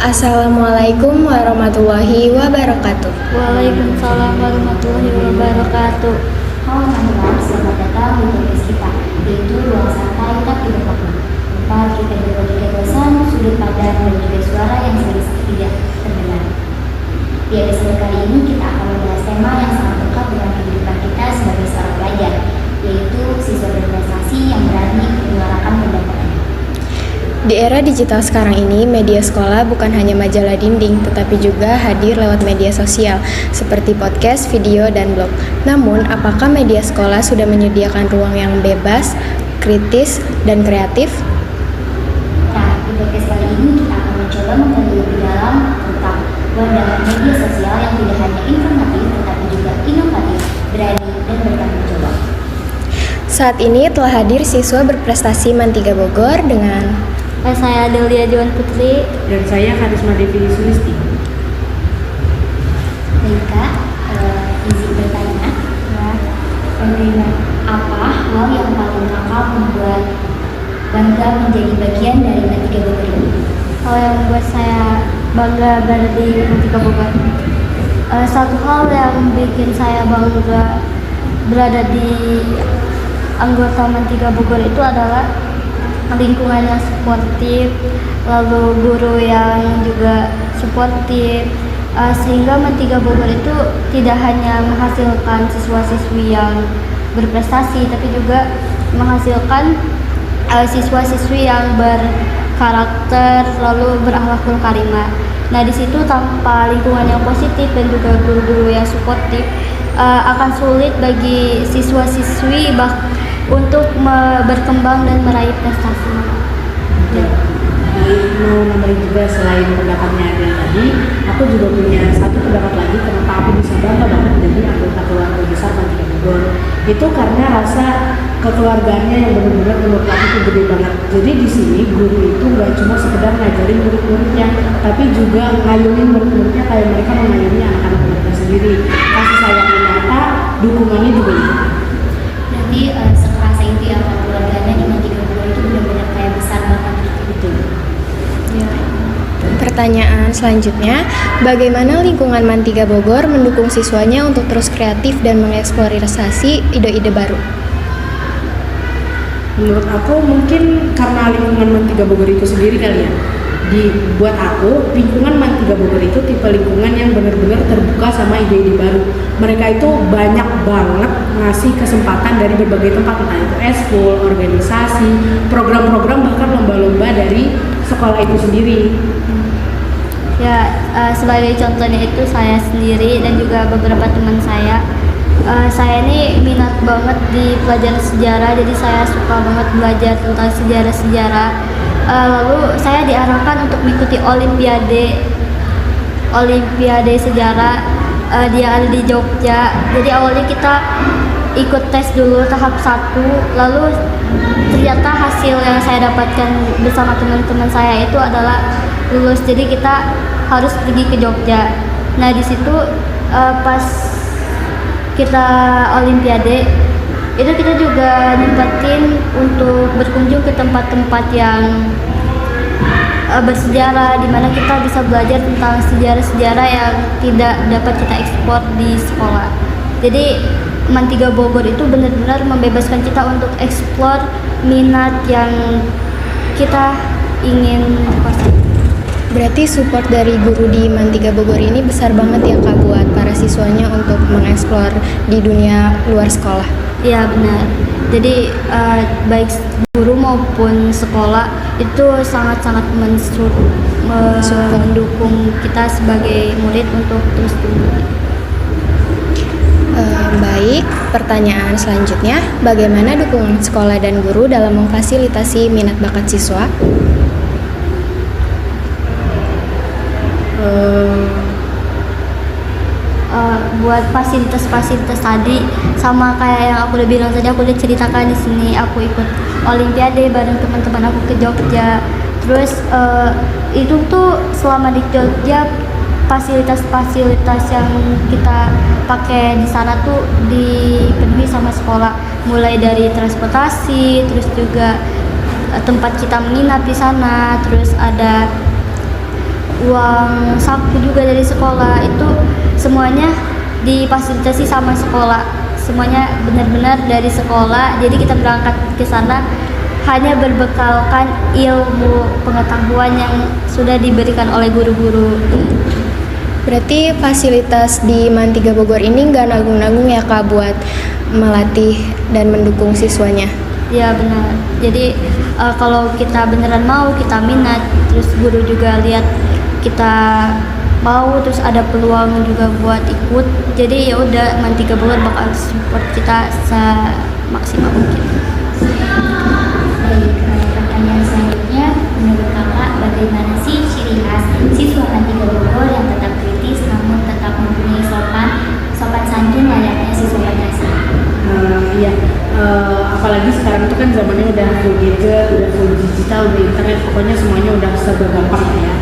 Assalamualaikum warahmatullahi wabarakatuh. Waalaikumsalam warahmatullahi wabarakatuh. Halo teman-teman, selamat datang di podcast kita, yaitu Ruang Santai Tapi Bermakna. Tempat kita berbagi gagasan, sudut pandang, dan juga suara yang sering tidak terdengar. Di episode kali ini kita akan membahas tema yang sangat dekat dengan kehidupan kita sebagai seorang pelajar, yaitu siswa berprestasi yang berani menyuarakan pendapatnya. Di era digital sekarang ini, media sekolah bukan hanya majalah dinding, tetapi juga hadir lewat media sosial, seperti podcast, video, dan blog. Namun, apakah media sekolah sudah menyediakan ruang yang bebas, kritis, dan kreatif? Nah, di podcast kali ini kita akan mencoba menggali lebih dalam tentang wadah media sosial yang tidak hanya informatif, tetapi juga inovatif, berani, dan bertanggung jawab. Saat ini telah hadir siswa berprestasi MAN 3 Bogor dengan Saya Delia Joan Putri. Dan saya Karisma Devi Sulisti. Baik Kak, izin bertanya, apa hal yang paling kakak membuat bangga menjadi bagian dari MAN 3 Bogor ini? Hal yang membuat saya bangga berada di MAN 3 Bogor. Satu hal yang bikin saya bangga berada di anggota MAN 3 Bogor itu adalah lingkungan yang suportif, lalu guru yang juga suportif, sehingga MAN 3 Bogor itu tidak hanya menghasilkan siswa-siswi yang berprestasi, tapi juga menghasilkan siswa-siswi yang berkarakter, lalu berakhlakul karimah. Nah, di situ tanpa lingkungan yang positif dan juga guru-guru yang suportif, akan sulit bagi siswa-siswi untuk berkembang dan meraih prestasi. Mau nambahin juga selain pendapatnya yang tadi, aku juga punya satu pendapat lagi kenapa aku bisa bangga banget jadi anggota keluarga besar MAN 3 Bogor. Itu karena rasa kekeluargaannya yang benar-benar menurut aku itu gede banget. Jadi di sini guru itu nggak cuma sekedar ngajarin murid-muridnya, tapi juga ngayunin murid-muridnya kayak mereka mengayomi anak-anak mereka sendiri. Kasih sayang yang nyata, dukungannya juga itu. Berarti sekerasa itu ya Kak, keluarganya di MAN 3 Bogor itu benar-benar kayak besar banget gitu. Ya. Pertanyaan selanjutnya, bagaimana lingkungan MAN 3 Bogor mendukung siswanya untuk terus kreatif dan mengeksplorasi ide-ide baru? Menurut aku mungkin karena lingkungan MAN 3 Bogor itu sendiri kali ya. Buat aku, lingkungan MAN 3 Bogor itu tipe lingkungan yang benar-benar terbuka sama ide-ide baru. Mereka itu banyak banget ngasih kesempatan dari berbagai tempat, entah itu eskul, organisasi, program-program, bahkan lomba-lomba dari sekolah itu sendiri. Ya, sebagai contohnya itu saya sendiri dan juga beberapa teman saya. Saya ini minat banget di pelajaran sejarah, jadi saya suka banget belajar tentang sejarah-sejarah. Lalu saya diarahkan untuk mengikuti Olimpiade sejarah. Dia ada di Jogja. Jadi awalnya kita ikut tes dulu tahap 1, lalu ternyata hasil yang saya dapatkan bersama teman-teman saya itu adalah lulus. Jadi kita harus pergi ke Jogja. Nah, di situ pas kita Olimpiade itu kita juga nyempetin untuk berkunjung ke tempat-tempat yang bersejarah, di mana kita bisa belajar tentang sejarah-sejarah yang tidak dapat kita ekspor di sekolah. Jadi MAN 3 Bogor itu benar-benar membebaskan kita untuk eksplor minat yang kita ingin kuasai. Berarti support dari guru di MAN 3 Bogor ini besar banget ya Kak buat para siswanya untuk mengeksplor di dunia luar sekolah. Iya benar. Jadi baik guru maupun sekolah itu sangat-sangat mendukung kita sebagai murid untuk terus tumbuh. Baik, pertanyaan selanjutnya, bagaimana dukungan sekolah dan guru dalam memfasilitasi minat bakat siswa? Buat fasilitas-fasilitas tadi sama kayak yang aku udah bilang tadi, aku udah ceritakan di sini. Aku ikut Olimpiade bareng teman-teman aku ke Jogja. Terus itu tuh selama di Jogja fasilitas-fasilitas yang kita pakai di sana tuh dipenuhi sama sekolah, mulai dari transportasi, terus juga tempat kita menginap di sana, terus ada buang saku juga dari sekolah, itu semuanya difasilitasi sama sekolah, semuanya benar-benar dari sekolah. Jadi kita berangkat ke sana hanya berbekalkan ilmu pengetahuan yang sudah diberikan oleh guru-guru. Berarti fasilitas di MAN 3 Bogor ini nggak nanggung-nanggung ya Kak buat melatih dan mendukung siswanya? Ya benar. Jadi kalau kita beneran mau, kita minat, terus guru juga lihat kita mau, terus ada peluang juga buat ikut. Jadi ya udah, MAN 3 Bogor bakal support kita semaksimal mungkin. Baik, pertanyaan selanjutnya, menurut kakak bagaimana sih ciri khas siswa MAN 3 Bogor yang tetap kritis namun tetap mempunyai sopan santun layaknya siswa madrasah? Iya, apalagi sekarang itu kan zamannya udah full gadget, udah full digital, udah internet, pokoknya semuanya udah serba gampang ya.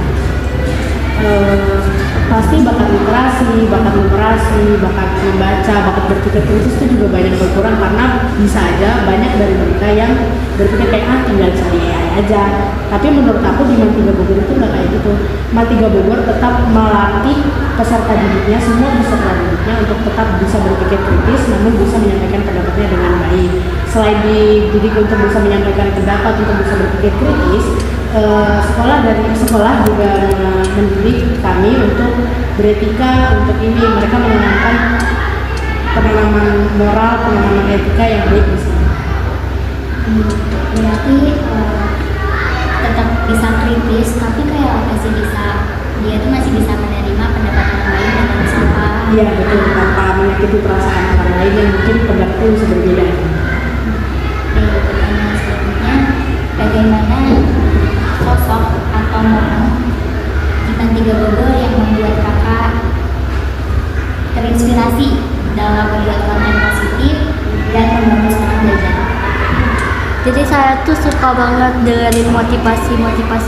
Pasti bakat literasi, bakat numerasi, bakat membaca, bakat berpikir kritis itu juga banyak berkurang karena bisa aja banyak dari mereka yang berpikir kayak tinggal cari AI aja. Tapi menurut aku di MAN 3 Bogor itu nggak kayak gitu. MAN 3 Bogor tetap melatih peserta didiknya, semua peserta didiknya untuk tetap bisa berpikir kritis namun bisa menyampaikan pendapatnya dengan baik. Selain dididik untuk bisa menyampaikan pendapat, untuk bisa berpikir kritis, sekolah juga mendidik kami untuk beretika, untuk ini mereka menanamkan penanaman moral, penanaman etika yang baik di sana. Berarti tetap bisa kritis, tapi kayak apa sih dia tuh masih bisa menerima pendapat orang lain dengan sopan. Iya betul, tanpa menyakiti perasaan orang lain yang mungkin pendapatnya bisa berbeda. Pertanyaan selanjutnya, bagaimana sosok atau momen di MAN 3 Bogor yang membuat kakak terinspirasi dalam membuat konten positif dan membangun semangat belajar? Jadi saya tuh suka banget dengerin motivasi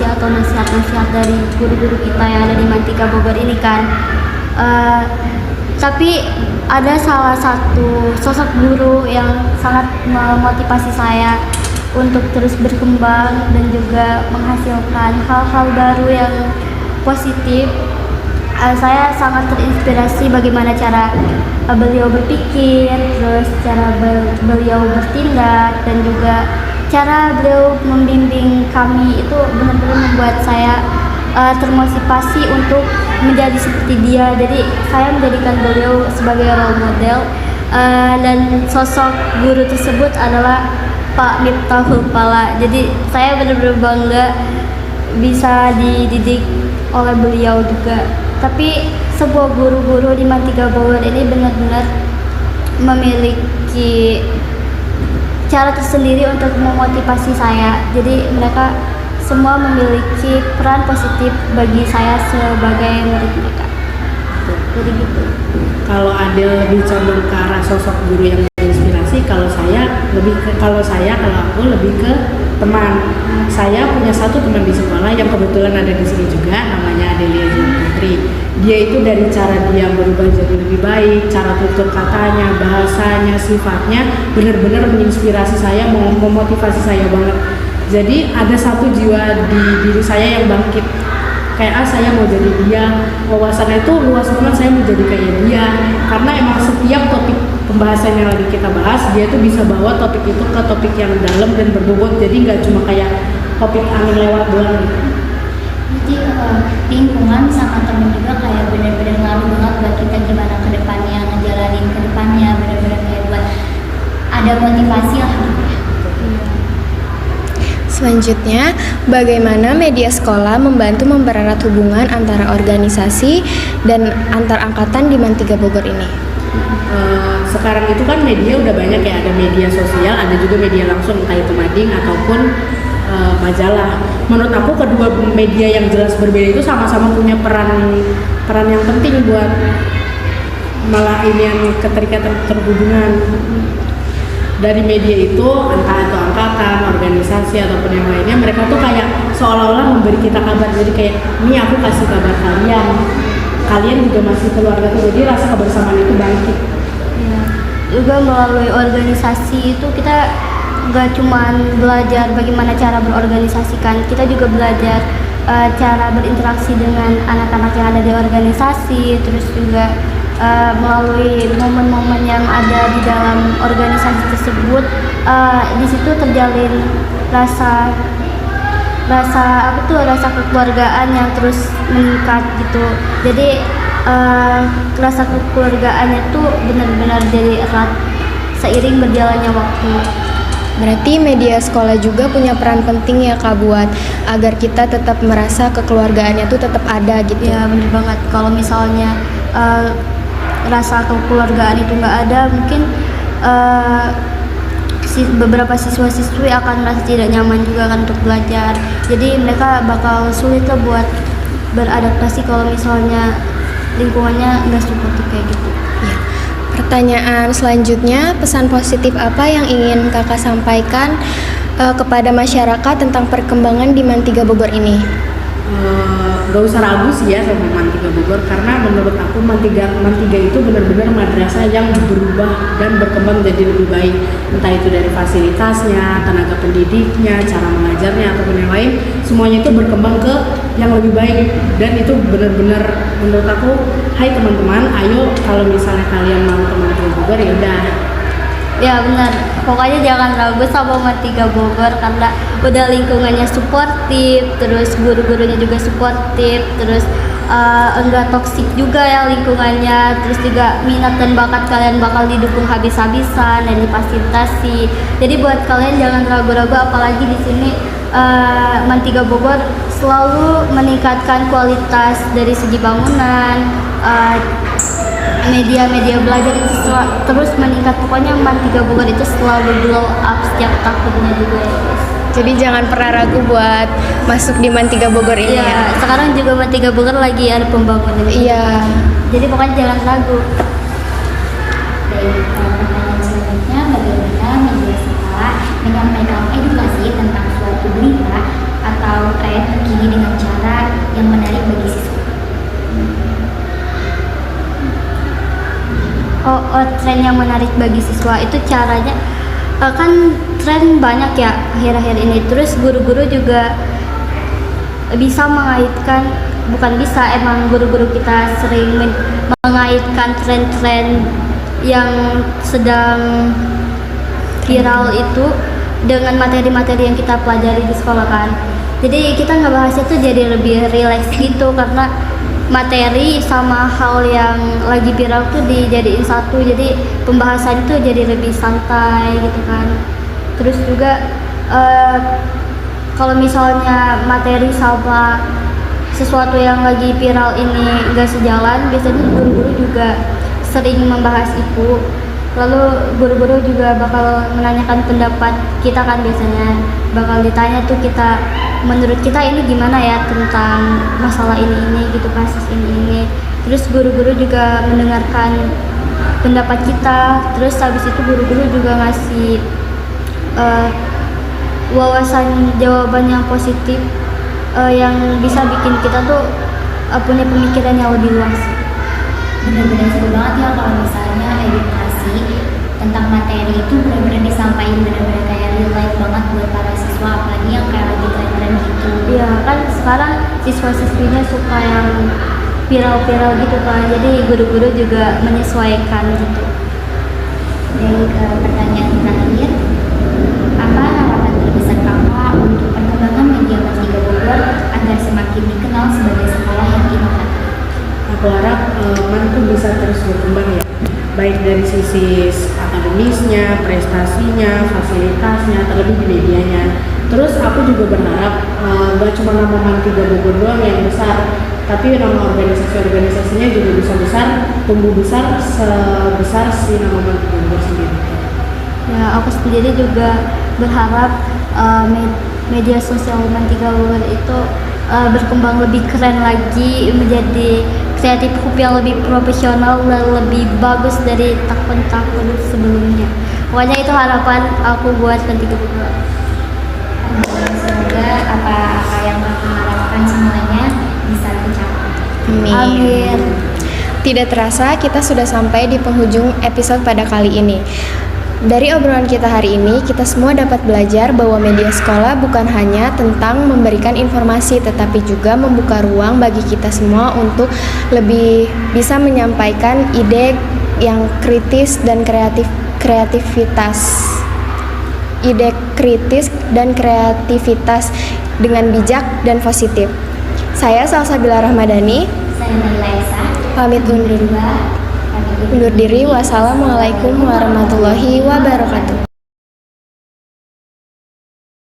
atau nasihat-nasihat dari guru-guru kita yang ada di MAN 3 Bogor ini kan. Tapi ada salah satu sosok guru yang sangat memotivasi saya untuk terus berkembang dan juga menghasilkan hal-hal baru yang positif. Saya sangat terinspirasi bagaimana cara beliau berpikir, terus cara beliau bertindak, dan juga cara beliau membimbing kami itu benar-benar membuat saya termotivasi untuk menjadi seperti dia. Jadi saya menjadikan beliau sebagai role model, dan sosok guru tersebut adalah Pak Miftahul Fala. Jadi saya benar-benar bangga bisa dididik oleh beliau juga. Tapi sebuah guru-guru di MAN 3 Bogor ini benar-benar memiliki cara tersendiri untuk memotivasi saya. Jadi mereka semua memiliki peran positif bagi saya sebagai murid mereka. Jadi gitu. Kalau Adel lebih condong ke arah sosok guru yang menginspirasi, kalau aku lebih ke teman. Saya punya satu teman di sekolah yang kebetulan ada di sini juga, namanya Adelia Putri. Dia itu dari cara dia berubah jadi lebih baik, cara tutur katanya, bahasanya, sifatnya benar-benar menginspirasi saya, memotivasi saya banget. Jadi ada satu jiwa di diri saya yang bangkit. Kayak saya mau jadi dia, wawasannya itu luas banget, saya mau jadi kayak dia. Karena emang setiap topik pembahasan yang lagi kita bahas, dia tuh bisa bawa topik itu ke topik yang dalam dan berbobot. Jadi nggak cuma kayak topik angin lewat doang. Jadi lingkungan sama temen juga kayak benar-benar ngaruh banget buat kita gimana ke depannya, ngejalanin ke depannya, benar-benar kayak buat ada motivasi lah gitu ya. Selanjutnya, bagaimana media sekolah membantu mempererat hubungan antara organisasi dan antar angkatan di MAN 3 Bogor ini? Sekarang itu kan media udah banyak ya, ada media sosial, ada juga media langsung, entah itu mading ataupun majalah. Menurut aku kedua media yang jelas berbeda itu sama-sama punya peran yang penting buat malah ini yang keterikatan terhubungan. Dari media itu, entah itu angkatan, organisasi ataupun yang lainnya, mereka tuh kayak seolah-olah memberi kita kabar. Jadi kayak, ini aku kasih kabar kalian juga masih keluarga tuh, jadi rasa kebersamaan itu bangkit. Ya. Juga melalui organisasi itu kita nggak cuma belajar bagaimana cara berorganisasikan, kita juga belajar cara berinteraksi dengan anak-anak yang ada di organisasi, terus juga melalui momen-momen yang ada di dalam organisasi tersebut, di situ terjalin rasa kekeluargaan yang terus meningkat gitu. Jadi rasa kekeluargaannya tuh benar-benar jadi erat seiring berjalannya waktu. Berarti media sekolah juga punya peran penting ya Kak buat agar kita tetap merasa kekeluargaannya tuh tetap ada gitu. Ya benar banget. Kalau misalnya rasa kekeluargaan itu nggak ada, mungkin beberapa siswa-siswi akan merasa tidak nyaman juga kan untuk belajar. Jadi mereka bakal sulit lah buat beradaptasi kalau misalnya lingkungannya nggak seperti kayak gitu. Ya. Pertanyaan selanjutnya, pesan positif apa yang ingin Kakak sampaikan kepada masyarakat tentang perkembangan di MAN 3 Bogor ini? Gak usah ragu sih ya sama MAN 3 Bogor, karena menurut aku MAN 3 itu benar-benar madrasah yang berubah dan berkembang jadi lebih baik, entah itu dari fasilitasnya, tenaga pendidiknya, cara mengajarnya ataupun yang lain, semuanya itu berkembang ke yang lebih baik. Dan itu benar-benar menurut aku, hai teman-teman, ayo kalau misalnya kalian mau ke MAN 3 Bogor ya udah. Ya benar, pokoknya jangan ragu sama MAN 3 Bogor karena udah lingkungannya suportif, terus guru-gurunya juga suportif, terus enggak toksik juga ya lingkungannya, terus juga minat dan bakat kalian bakal didukung habis-habisan dan difasilitasi. Jadi buat kalian jangan ragu-ragu, apalagi di sini MAN 3 Bogor selalu meningkatkan kualitas dari segi bangunan, media belajar itu terus meningkat. Pokoknya MAN 3 Bogor itu selalu glow up setiap tahunnya juga ya guys. Jadi jangan pernah ragu buat masuk di MAN 3 Bogor ini Iya, ya. sekarang juga MAN 3 Bogor lagi ada pembangunan. Iya. Jadi pokoknya jangan ragu. Baik, pertanyaan selanjutnya, bagaimana media sekolah menyampaikan edukasi tentang suatu berita atau tren terkini dengan cara yang menarik bagi siswa? Tren yang menarik bagi siswa itu caranya kan tren banyak ya akhir-akhir ini. Terus guru-guru juga bisa mengaitkan, bukan bisa, emang guru-guru kita sering mengaitkan tren-tren yang sedang viral itu dengan materi-materi yang kita pelajari di sekolah kan. Jadi kita ngebahasnya tuh jadi lebih rileks gitu karena materi sama hal yang lagi viral tuh dijadiin satu, jadi pembahasan itu jadi lebih santai gitu kan. Terus juga kalau misalnya materi sama sesuatu yang lagi viral ini nggak sejalan, biasanya guru-guru juga sering membahas itu. Lalu guru-guru juga bakal menanyakan pendapat kita kan, biasanya bakal ditanya tuh kita, menurut kita ini gimana ya tentang masalah ini gitu, kasus ini. Terus guru-guru juga mendengarkan pendapat kita. Terus habis itu guru-guru juga ngasih wawasan jawaban yang positif yang bisa bikin kita tuh punya pemikiran yang lebih luas. Benar-benar seru banget ya kalau misalnya edukasi tentang materi itu benar-benar disampaikan benar-benar kayak real life banget buat para siswa, apalagi yang kayak lagi tren-tren gitu. Iya kan sekarang siswa-siswinya suka yang viral-viral gitu kan, jadi guru-guru juga menyesuaikan gitu. Dari pertanyaan terakhir, apa harapan terbesar kakak untuk perkembangan media MAN 3 Bogor agar semakin dikenal sebagai sekolah yang inovatif? Aku harap MAN itu bisa terus berkembang ya, baik dari sisi akademisnya, prestasinya, fasilitasnya, terlebih di medianya. Terus aku juga berharap gak cuma nama MAN 3 Bogor doang yang besar, tapi nama organisasi-organisasinya juga bisa besar, tumbuh besar sebesar si nama MAN 3 Bogor sendiri. Ya, aku sendiri juga berharap media sosial MAN 3 Bogor itu berkembang lebih keren lagi, menjadi kreatif hub yang lebih profesional dan lebih bagus dari tahun-tahun sebelumnya. Pokoknya itu harapan aku buat MAN 3 Bogor. Semoga apa yang kakak harapkan semuanya bisa tercapai. Amin. Tidak terasa kita sudah sampai di penghujung episode pada kali ini. Dari obrolan kita hari ini, kita semua dapat belajar bahwa media sekolah bukan hanya tentang memberikan informasi, tetapi juga membuka ruang bagi kita semua untuk lebih bisa menyampaikan ide yang kritis dan kreativitas. Ide kritis dan kreativitas dengan bijak dan positif. Saya Salsabila Rahmadani, Saya Naila Esa. pamit undur diri. Wassalamualaikum warahmatullahi wabarakatuh.